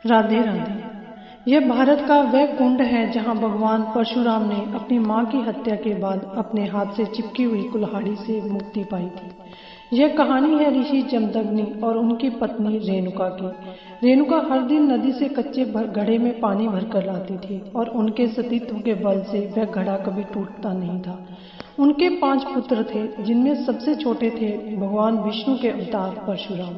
राधे राधे। यह भारत का वह कुंड है जहां भगवान परशुराम ने अपनी मां की हत्या के बाद अपने हाथ से चिपकी हुई कुल्हाड़ी से मुक्ति पाई थी। यह कहानी है ऋषि जमदग्नि और उनकी पत्नी रेणुका की। रेणुका हर दिन नदी से कच्चे घड़े में पानी भरकर लाती थी और उनके सतीत्व के बल से वह घड़ा कभी टूटता नहीं था। उनके 5 पुत्र थे, जिनमें सबसे छोटे थे भगवान विष्णु के अवतार परशुराम।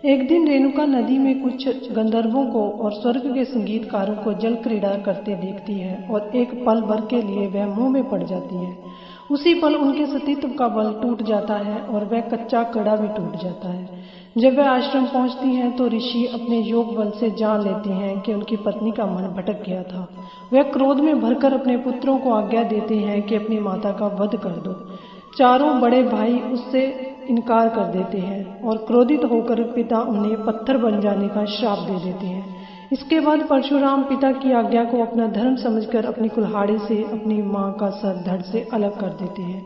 एक दिन रेणुका नदी में कुछ गंधर्वों को और स्वर्ग के संगीतकारों को जल क्रीड़ा करते देखती है और एक पल भर के लिए वह मुंह में पड़ जाती है। उसी पल उनके सतीत्व का बल टूट जाता है और वह कच्चा कड़ा भी टूट जाता है। जब वह आश्रम पहुंचती हैं तो ऋषि अपने योग बल से जान लेते हैं कि उनकी पत्नी का मन भटक गया था। वह क्रोध में भरकर अपने पुत्रों को आज्ञा देते हैं कि अपनी माता का वध कर दो। चारों बड़े भाई उससे इनकार कर देते हैं और क्रोधित होकर पिता उन्हें पत्थर बन जाने का श्राप दे देते हैं। इसके बाद परशुराम पिता की आज्ञा को अपना धर्म समझकर अपनी कुल्हाड़ी से अपनी मां का सर धड़ से अलग कर देते हैं।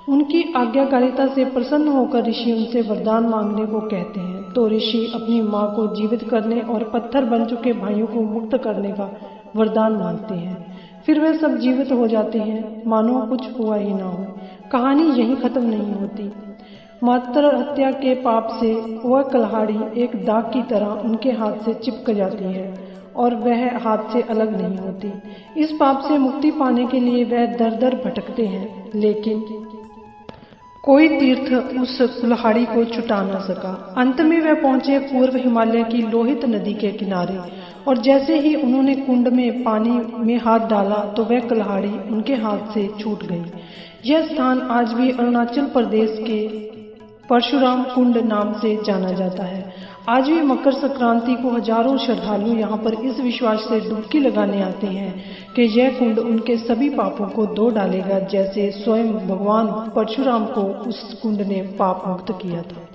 उनकी आज्ञाकारिता से प्रसन्न होकर ऋषि उनसे वरदान मांगने को कहते हैं तो ऋषि अपनी मां को जीवित करने और पत्थर बन चुके भाइयों को मुक्त करने का वरदान मांगते हैं। फिर वे सब जीवित हो जाते हैं, मानो कुछ हुआ ही ना हो। कहानी यहीं खत्म नहीं होती। मात्र हत्या के पाप से वह कुल्हाड़ी एक दाग की तरह उनके हाथ से चिपक जाती है और वह हाथ से अलग नहीं होती। इस पाप से मुक्ति पाने के लिए वह दर दर भटकते हैं, लेकिन कोई तीर्थ उस कुल्हाड़ी को छुटा न सका। अंत में वह पहुंचे पूर्व हिमालय की लोहित नदी के किनारे और जैसे ही उन्होंने कुंड में पानी में हाथ डाला तो वह कुल्हाड़ी उनके हाथ से छूट गई। यह स्थान आज भी अरुणाचल प्रदेश के परशुराम कुंड नाम से जाना जाता है। आज भी मकर संक्रांति को हजारों श्रद्धालु यहाँ पर इस विश्वास से डुबकी लगाने आते हैं कि यह कुंड उनके सभी पापों को धो डालेगा, जैसे स्वयं भगवान परशुराम को उस कुंड ने पाप मुक्त किया था।